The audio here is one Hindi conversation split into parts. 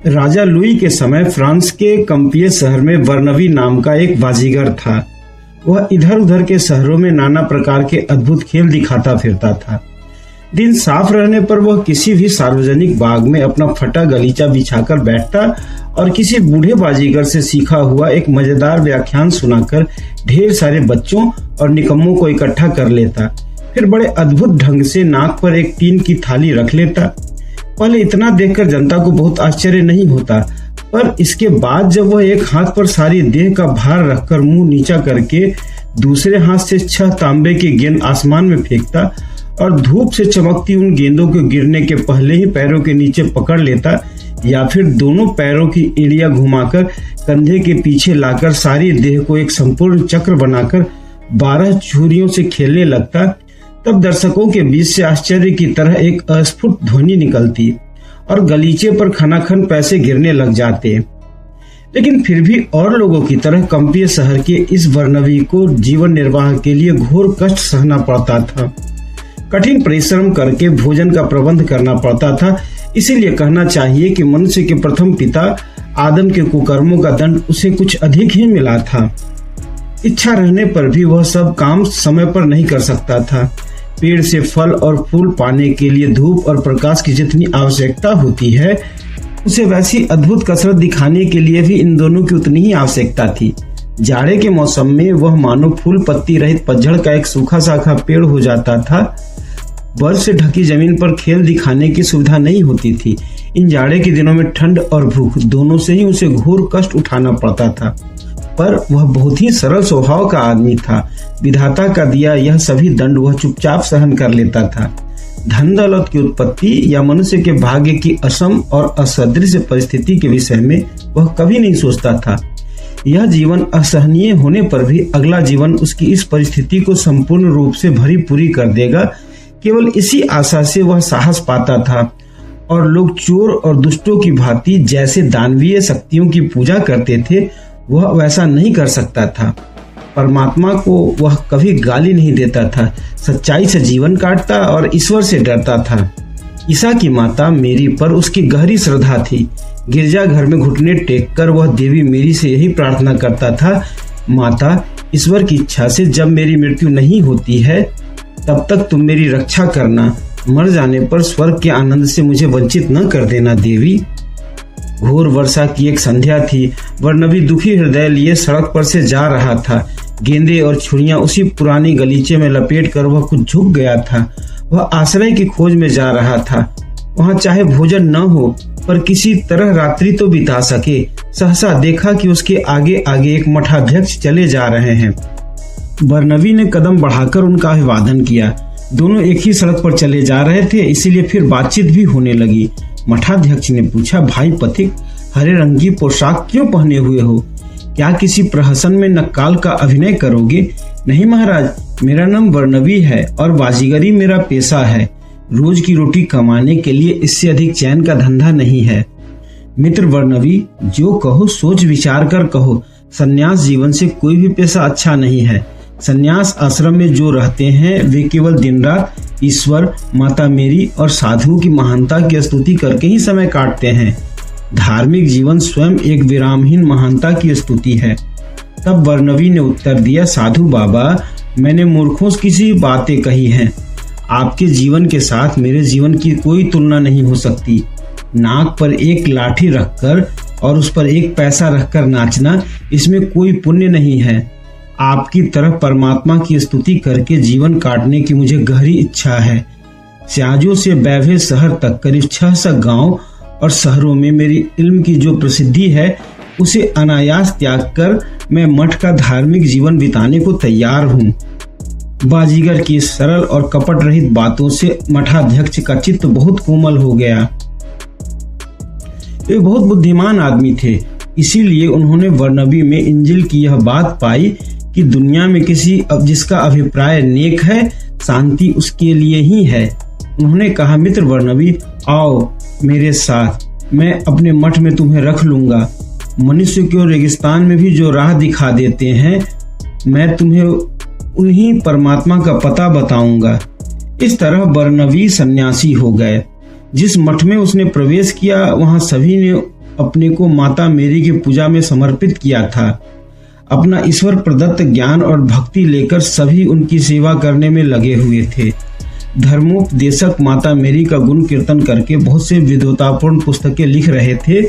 राजा लुई के समय फ्रांस के कंपिए शहर में बर्नबी नाम का एक बाजीगर था। वह इधर उधर के शहरों में नाना प्रकार के अद्भुत खेल दिखाता फिरता था। दिन साफ रहने पर वह किसी भी सार्वजनिक बाग में अपना फटा गलीचा बिछाकर बैठता और किसी बूढ़े बाजीगर से सीखा हुआ एक मजेदार व्याख्यान सुनाकर ढेर सारे बच्चों और निकम्मों को इकट्ठा कर लेता। फिर बड़े अद्भुत ढंग से नाक पर एक टीन की थाली रख लेता। पहले इतना देखकर जनता को बहुत आश्चर्य नहीं होता, पर इसके बाद जब वह एक हाथ पर सारी देह का भार रखकर मुंह नीचा करके दूसरे हाथ से 6 तांबे की गेंद आसमान में फेंकता और धूप से चमकती उन गेंदों को गिरने के पहले ही पैरों के नीचे पकड़ लेता या फिर दोनों पैरों की एड़ियां घुमाकर कंधे के पीछे लाकर सारी देह को एक संपूर्ण चक्र बनाकर 12 छुरियों से खेलने लगता, तब दर्शकों के बीच से आश्चर्य की तरह एक अस्फुट ध्वनि निकलती और गलीचे पर खनाखन पैसे गिरने लग जाते। लेकिन फिर भी और लोगों की तरह कंपिए शहर के इस बर्नबी को जीवन निर्वाह के लिए घोर कष्ट सहना पड़ता था। कठिन परिश्रम करके भोजन का प्रबंध करना पड़ता था। इसीलिए कहना चाहिए कि मनुष्य के प्रथम पिता आदम के कुकर्मों का दंड उसे कुछ अधिक ही मिला था। इच्छा रहने पर भी वह सब काम समय पर नहीं कर सकता था। पेड़ से फल और फूल पाने के लिए धूप और प्रकाश की जितनी आवश्यकता होती है, उसे वैसी अद्भुत कसरत दिखाने के लिए भी इन दोनों की उतनी ही आवश्यकता थी। जाड़े के मौसम में वह मानो फूल पत्ती रहित पतझड़ का एक सूखा साखा पेड़ हो जाता था। बर्फ से ढकी जमीन पर खेल दिखाने की सुविधा नहीं होती थी। इन जाड़े के दिनों में ठंड और भूख दोनों से ही उसे घोर कष्ट उठाना पड़ता था, पर वह बहुत ही सरल स्वभाव का आदमी था। विधाता का दिया यह सभी दंड वह चुपचाप सहन कर लेता था। धन दौलत की उत्पत्ति या मनुष्य के भाग्य की असम और असदृश परिस्थिति के विषय में वह कभी नहीं सोचता था। यह जीवन असहनीय होने पर भी अगला जीवन उसकी इस परिस्थिति को संपूर्ण रूप से भरी पूरी कर देगा, केवल इसी आशा से वह साहस पाता था। और लोग चोर और दुष्टों की भांति जैसे दानवीय शक्तियों की पूजा करते थे, वह वैसा नहीं कर सकता था। परमात्मा को वह कभी गाली नहीं देता था, सच्चाई से जीवन काटता और ईश्वर से डरता था। ईसा की माता मेरी पर उसकी गहरी श्रद्धा थी। गिरजाघर में घुटने टेककर वह देवी मेरी से यही प्रार्थना करता था, माता, ईश्वर की इच्छा से जब मेरी मृत्यु नहीं होती है तब तक तुम मेरी रक्षा करना। मर जाने पर स्वर्ग के आनंद से मुझे वंचित न कर देना देवी। घोर वर्षा की एक संध्या थी। बर्नबी दुखी हृदय लिए सड़क पर से जा रहा था। गेंदे और छुरियां उसी पुरानी गलीचे में लपेट कर वह कुछ झुक गया था। वह आश्रय की खोज में जा रहा था। वहां चाहे भोजन न हो, पर किसी तरह रात्रि तो बिता सके। सहसा देखा कि उसके आगे आगे एक मठाध्यक्ष चले जा रहे हैं। बर्नबी ने कदम बढ़ाकर उनका अभिवादन किया। दोनों एक ही सड़क पर चले जा रहे थे, इसीलिए फिर बातचीत भी होने लगी। मठाध्यक्ष ने पूछा, भाई पथिक, हरे रंग की पोशाक क्यों पहने हुए हो? क्या किसी प्रहसन में नक्काल का अभिनय करोगे? नहीं महाराज, मेरा नाम बर्नबी है और बाजीगरी मेरा पेशा है। रोज की रोटी कमाने के लिए इससे अधिक चैन का धंधा नहीं है। मित्र बर्नबी, जो कहो सोच विचार कर कहो। संन्यास जीवन से कोई भी पेशा अच्छा नहीं है। संन्यास आश्रम में जो रहते हैं वे केवल दिन रात ईश्वर, माता मेरी और साधु की महानता की स्तुति करके ही समय काटते हैं। धार्मिक जीवन स्वयं एक विरामहीन महानता की स्तुति है। तब बर्नबी ने उत्तर दिया, साधु बाबा, मैंने मूर्खों की सी बातें कही हैं। आपके जीवन के साथ मेरे जीवन की कोई तुलना नहीं हो सकती। नाक पर एक लाठी रखकर और उस पर एक पैसा रखकर नाचना, इसमें कोई पुण्य नहीं है। आपकी तरफ परमात्मा की स्तुति करके जीवन काटने की मुझे गहरी इच्छा है। स्याजों से बैभे शहर तक करीब 600 गांव और शहरों में मेरी इल्म की जो प्रसिद्धि है, उसे अनायास त्याग कर मैं मठ का धार्मिक जीवन बिताने को तैयार हूँ। बाजीगर की सरल और कपट रहित बातों से मठाध्यक्ष का चित्त बहुत कोमल हो गया। वे बहुत बुद्धिमान आदमी थे, इसीलिए उन्होंने बर्नबी में इंजिल की यह बात पाई कि दुनिया में किसी जिसका अभिप्राय नेक है, शांति उसके लिए ही है। उन्होंने कहा, मित्र बर्नबी, आओ मेरे साथ, मैं अपने मठ में तुम्हें रख लूंगा। मनुष्य को रेगिस्तान में भी जो राह दिखा देते हैं, मैं तुम्हें उन्हीं परमात्मा का पता बताऊंगा। इस तरह बर्नबी सन्यासी हो गए। जिस मठ में उसने प्रवेश किया, वहां सभी ने अपने को माता मेरी की पूजा में समर्पित किया था। अपना ईश्वर प्रदत्त ज्ञान और भक्ति लेकर सभी उनकी सेवा करने में लगे हुए थे। धर्मोपदेशक माता मेरी का गुण कीर्तन करके बहुत से विद्वतापूर्ण पुस्तकें लिख रहे थे।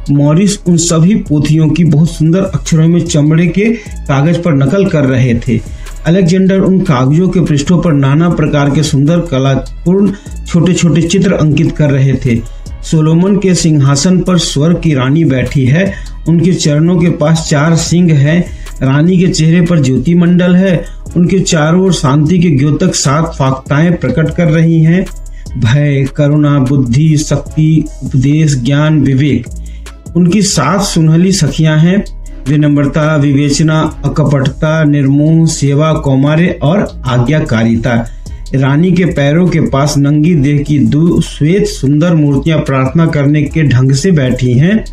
मॉरिस उन सभी पोथियों की बहुत सुंदर अक्षरों में चमड़े के कागज पर नकल कर रहे थे। अलेक्जेंडर उन कागजों के पृष्ठों पर नाना प्रकार के सुंदर कलापूर्ण छोटे छोटे चित्र अंकित कर रहे थे। सोलोमन के सिंहासन पर स्वर्ग की रानी बैठी है। उनके चरणों के पास 4 सिंह हैं। रानी के चेहरे पर ज्योति मंडल है। उनके चारों ओर शांति के द्योतक 7 फाख्ताएं प्रकट कर रही हैं। भय, करुणा, बुद्धि, शक्ति, उपदेश, ज्ञान, विवेक उनकी 7 सुनहली सखियां हैं। विनम्रता, विवेचना, अकपटता, निर्मोह, सेवा, कौमार्य और आज्ञाकारिता। रानी के पैरों के पास नंगी देह की 2 श्वेत सुंदर मूर्तियां प्रार्थना करने के ढंग से बैठी हैं।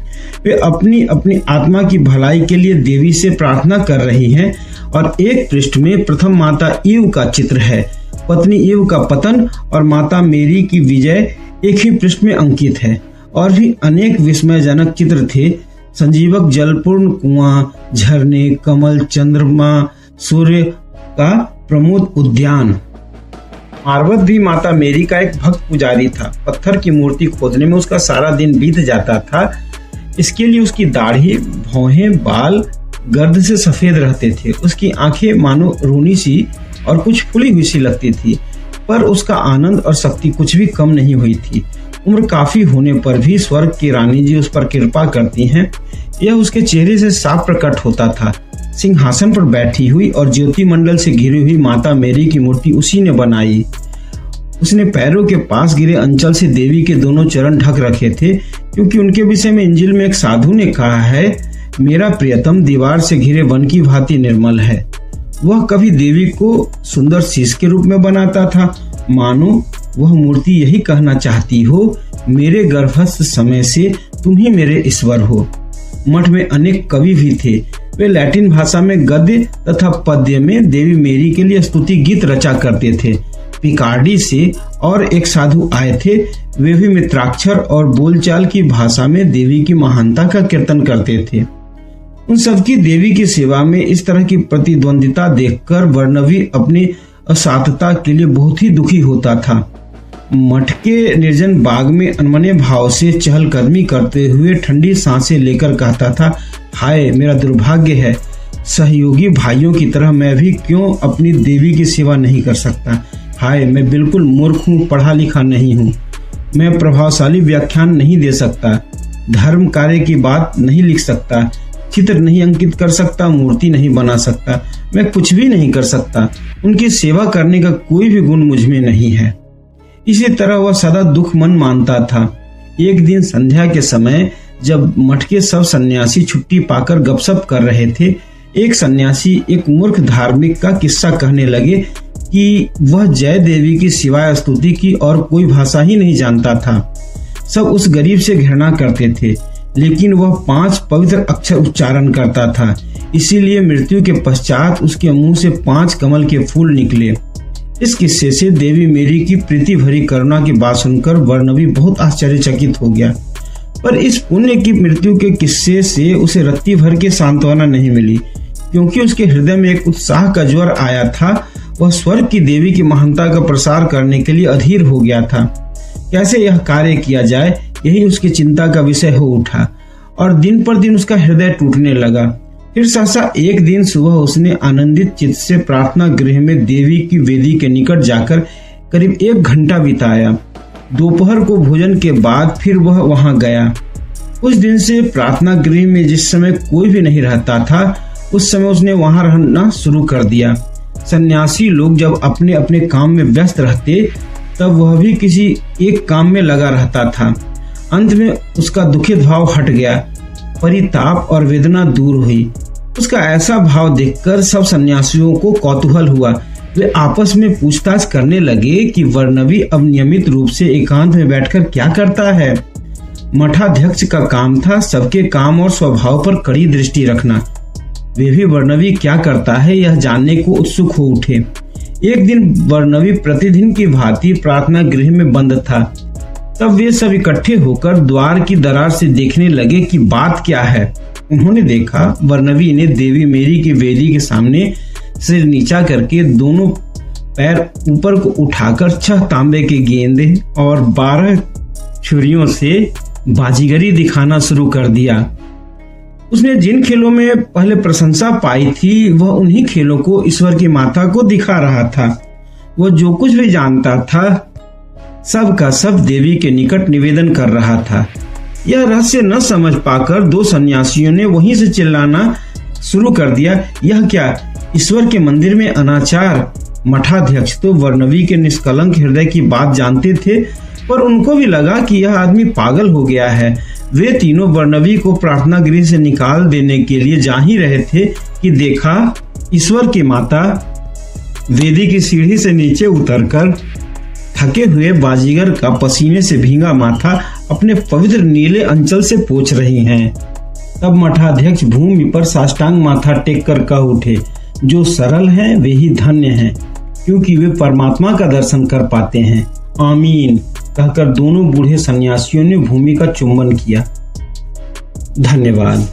वे अपनी अपनी आत्मा की भलाई के लिए देवी से प्रार्थना कर रही हैं और एक पृष्ठ में प्रथम माता ईव का चित्र है। पत्नी ईव का पतन और माता मेरी की विजय एक ही पृष्ठ में अंकित है। और भी अनेक विस्मयजनक चित्र थे। संजीवक जलपूर्ण कुआं, झरने, कमल, चंद्रमा, सूर्य का प्रमोद उद्यान। मार्वत भी माता मेरी का एक भक्त पुजारी था। पत्थर की मूर्ति खोदने में उसका सारा दिन बीत जाता था। इसके लिए उसकी दाढ़ी, भौहें, बाल गर्द से सफेद रहते थे। उसकी आंखें मानो रूनी सी और कुछ फुली हुई सी लगती थी, पर उसका आनंद और शक्ति कुछ भी कम नहीं हुई थी। उम्र काफी होने पर भी स्वर्ग की रानी जी उस पर कृपा करती हैं, यह उसके चेहरे से साफ प्रकट होता था। सिंहासन पर बैठी हुई और ज्योति मंडल से घिरी हुई माता मेरी की मूर्ति उसी ने बनाई। उसने पैरों के पास गिरे अंचल से देवी के दोनों चरण ढक रखे थे, क्योंकि उनके विषय में इंजिल में एक साधु ने कहा है, मेरा प्रियतम दीवार से घिरे वन की भांति निर्मल है। वह कभी देवी को सुंदर शीश के रूप में बनाता था, मानो वह मूर्ति यही कहना चाहती हो, मेरे गर्भस्थ समय से तुम ही मेरे ईश्वर हो। मठ में अनेक कवि भी थे। वे लैटिन भाषा में गद्य तथा पद्य में देवी मेरी के लिए स्तुति गीत रचा करते थे। पिकार्डी से और एक साधु आए थे। वे भी मित्राक्षर और बोलचाल की भाषा में देवी की महानता का कीर्तन करते थे। उन सबकी देवी की सेवा में इस तरह की प्रतिद्वंदिता देखकर वर्णवी अपनी असाधता के लिए बहुत ही दुखी होता था। मठ के निर्जन बाग में अनमने भाव से चहलकदमी करते हुए ठंडी सांसें लेकर कहता था, हाय मेरा दुर्भाग्य है, सहयोगी भाइयों की तरह मैं भी क्यों अपनी देवी की सेवा नहीं कर सकता। हाय मैं बिल्कुल मूर्ख हूँ, पढ़ा लिखा नहीं हूँ। मैं प्रभावशाली व्याख्यान नहीं दे सकता, धर्म कार्य की बात नहीं लिख सकता, चित्र नहीं अंकित कर सकता, मूर्ति नहीं बना सकता, मैं कुछ भी नहीं कर सकता। उनकी सेवा करने का कोई भी गुण मुझ में नहीं है। इसी तरह वह सदा दुख मन मानता था। एक दिन संध्या के समय जब मठ के सब सन्यासी छुट्टी पाकर गपशप कर रहे थे, एक सन्यासी एक मूर्ख धार्मिक का किस्सा कहने लगे कि वह जय देवी की सिवाय स्तुति की और कोई भाषा ही नहीं जानता था। सब उस गरीब से घृणा करते थे, लेकिन वह 5 पवित्र अक्षर उच्चारण करता था, इसीलिए मृत्यु के पश्चात उसके मुंह से 5 कमल के फूल निकले। इस किस्से से देवी मेरी की प्रीति भरी करुणा की बात सुनकर वर्णवी बहुत आश्चर्यचकित हो गया। पर इस पुण्य की मृत्यु के किस्से से उसे रत्ती भर के सांत्वना नहीं मिली, क्योंकि उसके हृदय में एक उत्साह का ज्वर आया था। वह स्वर्ग की देवी की महानता का प्रसार करने के लिए अधीर हो गया था। कैसे यह कार्य किया जाए, यही उसकी चिंता का विषय हो उठा और दिन पर दिन उसका हृदय टूटने लगा। फिर सहसा एक दिन सुबह उसने आनंदित चित्त से प्रार्थना गृह में देवी की वेदी के निकट जाकर करीब 1 घंटा बिताया। दोपहर को भोजन के बाद फिर वह वहां गया। उस दिन से प्रार्थना गृह में जिस समय कोई भी नहीं रहता था, उस समय उसने वहां रहना शुरू कर दिया। सन्यासी लोग जब अपने अपने काम में व्यस्त रहते, तब वह भी किसी एक काम में लगा रहता था। अंत में उसका दुखित भाव हट गया, परिताप और वेदना दूर हुई। उसका ऐसा भाव देखकर सब सन्यासियों को कौतूहल हुआ। वे आपस में पूछताछ करने लगे कि वर्णवी अब नियमित रूप से एकांत में बैठकर क्या करता है। मठाध्यक्ष का काम था सबके काम और स्वभाव पर कड़ी दृष्टि रखना। वे भी वर्णवी क्या करता है यह जानने को उत्सुक हो उठे। एक दिन वर्णवी प्रतिदिन की भांति प्रार्थना गृह में बंद था। तब वे सब इकट्ठे होकर द्वार की दरार से देखने लगे कि बात क्या है। उन्होंने देखा वर्णवी ने देवी मेरी की वेदी के सामने सिर नीचा करके दोनों पैर ऊपर को उठाकर 6 तांबे के गेंदे और 12 छुरियों से बाजीगरी दिखाना शुरू कर दिया। उसने जिन खेलों में पहले प्रशंसा पाई थी वह उन्हीं खेलों को ईश्वर की माता को दिखा रहा था। वह जो कुछ भी जानता था सब का सब देवी के निकट निवेदन कर रहा था। यह रहस्य न समझ पाकर 2 सन्यासियों ने वहीं से चिल्लाना शुरू कर दिया, यह क्या, ईश्वर के मंदिर में अनाचार। मठाध्यक्ष तो वर्णवी के निष्कलंक हृदय की बात जानते थे, पर उनको भी लगा कि यह आदमी पागल हो गया है। वे तीनों वर्णवी को प्रार्थना गृह से निकाल देने के लिए जा ही रहे थे कि देखा ईश्वर की माता वेदी की सीढ़ी से नीचे उतरकर थके हुए बाजीगर का पसीने से भींगा माथा अपने पवित्र नीले अंचल से पोंछ रही हैं। तब मठाध्यक्ष भूमि पर साष्टांग माथा टेक कर कह उठे, जो सरल हैं वे ही धन्य हैं, क्योंकि वे परमात्मा का दर्शन कर पाते हैं। आमीन कहकर दोनों बूढ़े सन्यासियों ने भूमि का चुंबन किया। धन्यवाद।